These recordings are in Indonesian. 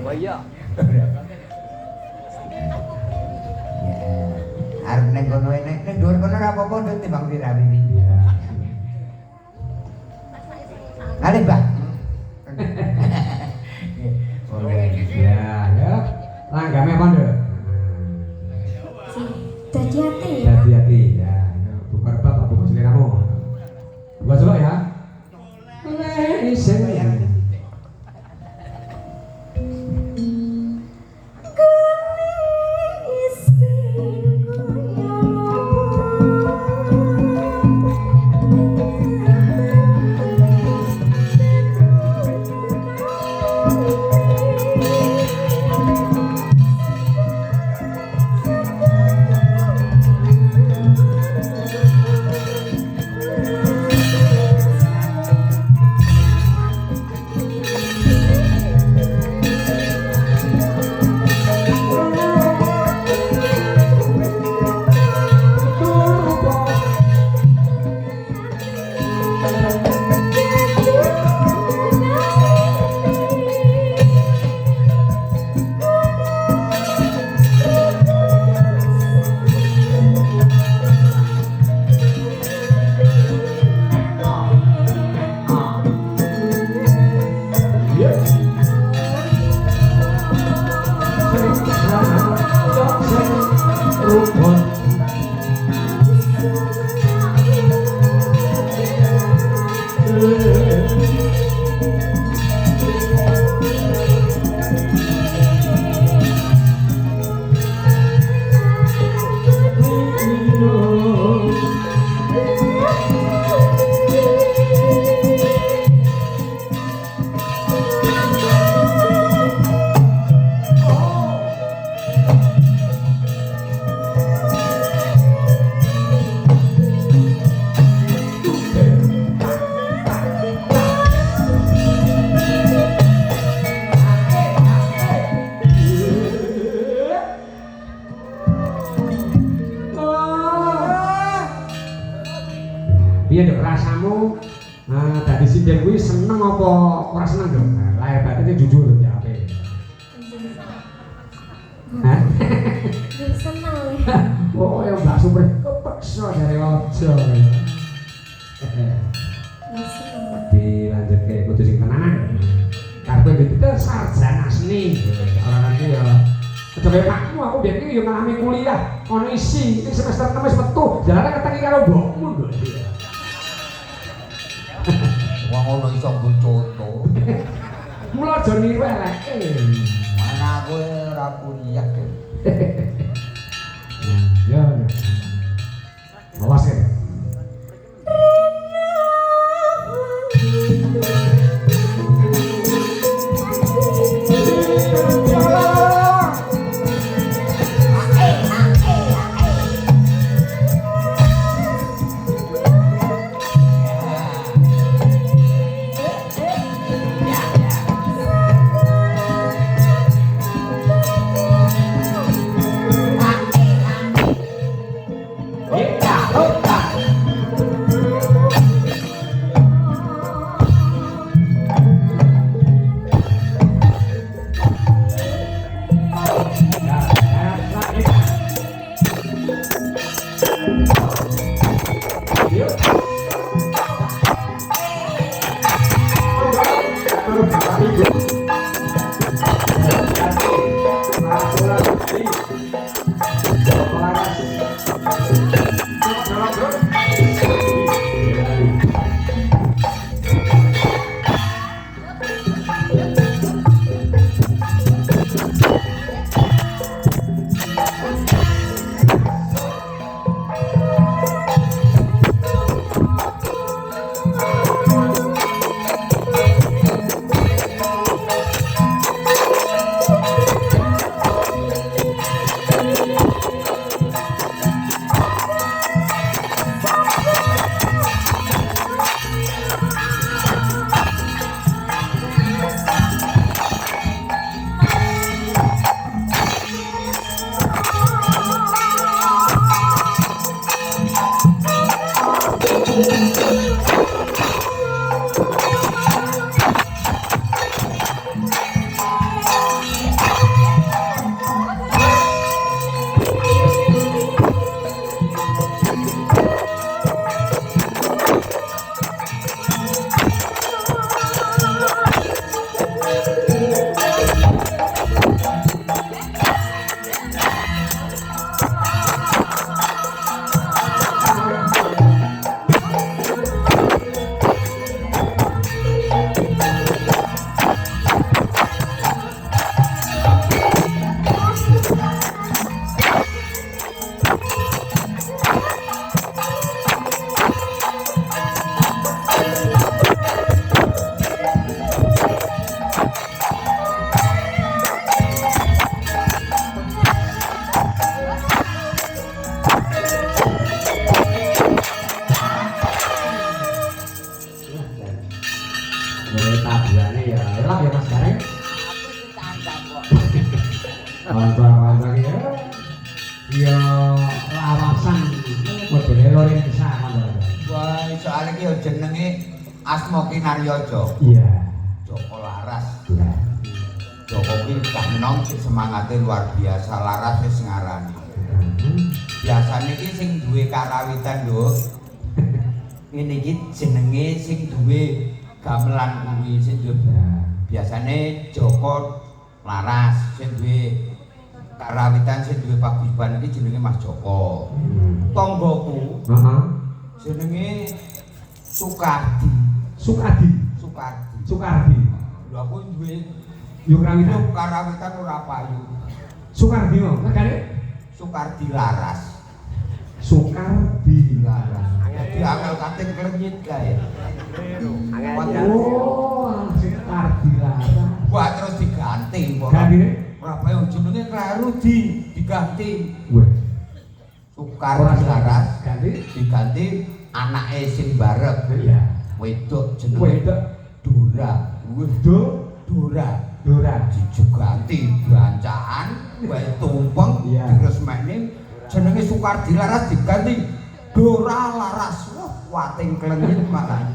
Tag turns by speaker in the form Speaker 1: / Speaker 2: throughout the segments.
Speaker 1: Wah iya.
Speaker 2: Arep ning kono nek ning dhuwur kono ora apa-apa ndut timbang dirawi iki. Kali, Mbak.
Speaker 3: Ya, ya. Langgame apa, Nduk?
Speaker 4: Dadi ati.
Speaker 3: Dadi ati. Ya, buka rebab apa buka seliramu? Buka coba ya. Listen ya. Piye nduk rasamu dadi sinden kuwi seneng apa ora seneng nduk? Lahir batin jujur jawabe. Hah?
Speaker 4: Seneng.
Speaker 3: Oh, ya Mbak Supri kepeksa dari ojo. Dilanjutke kudu sing tenanan. Karepe dite sarjana seni. Ora ngerti ya. Aja kaya pakmu aku biyen iki yo ngalami kuliah, ono isi, iki semester 6 wis metu, jalane keteki karo mbokmu lho.
Speaker 2: Wong ngono iso conto.
Speaker 3: Mula aja niru eleke.
Speaker 2: Mana aku ora kuliah.
Speaker 3: Ya. Awas ya.
Speaker 2: Ah
Speaker 3: Kanca-kanca iki ya lawasan modele Lorenza kanca.
Speaker 2: Wah, soalnya ki yo jenenge Asma Kinaryaja.
Speaker 3: Iya.
Speaker 2: Joko Laras.
Speaker 3: Iya.
Speaker 2: Joko ki kamenom semangate luar biasa, Laras wis ngarani. Biasane iki sing duwe karawitan lho. Ngene iki jenenge sing duwe gamelan kuwi sing biasane Joko Laras sing duwe karawitan sing duwe paguyuban iki jenenge Mas Joko. Tonggoku
Speaker 3: Heeh.
Speaker 2: jenenge Sukardi.
Speaker 3: Sukardi.
Speaker 2: Sukardi.
Speaker 3: Sukardi.
Speaker 2: Lho aku duwe
Speaker 3: Yo karawitan.
Speaker 2: karawitan ora payu.
Speaker 3: Sukardi mau negane
Speaker 2: Sukardi Laras.
Speaker 3: Sukardi.
Speaker 2: Laras. Jadi angel kating klenyit kae.
Speaker 3: Oh, Sukardi Lara.
Speaker 2: Wah terus diganti kok.
Speaker 3: Gantine?
Speaker 2: Ora payu jenenge kleru diganti.
Speaker 3: Weh.
Speaker 2: Sukardi Laras
Speaker 3: ganti
Speaker 2: diganti anake sing barep.
Speaker 3: iya.
Speaker 2: Wedok jenenge
Speaker 3: Wedok
Speaker 2: Dora.
Speaker 3: Wedok
Speaker 2: Dora.
Speaker 3: Dora.
Speaker 2: Dijuganti bancaan wae tumpeng
Speaker 3: Iya.
Speaker 2: diresmeni jenenge Sukardi Laras diganti Dora Laras. Wah, wating klenyit malah.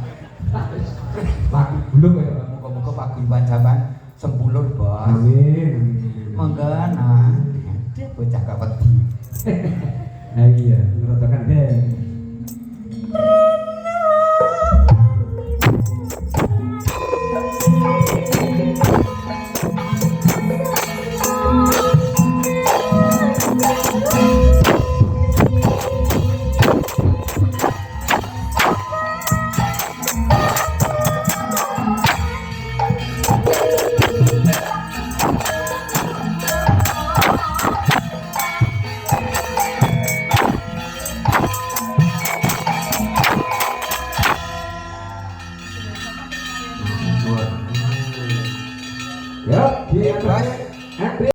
Speaker 3: Laki belum ya.
Speaker 2: Muga-muga paguyuban sampean sempulur, Bos.
Speaker 3: Amin.
Speaker 2: Monggo nah. Bocah kawedi.
Speaker 3: Nah iya, ngerotokan deh. Ya, dia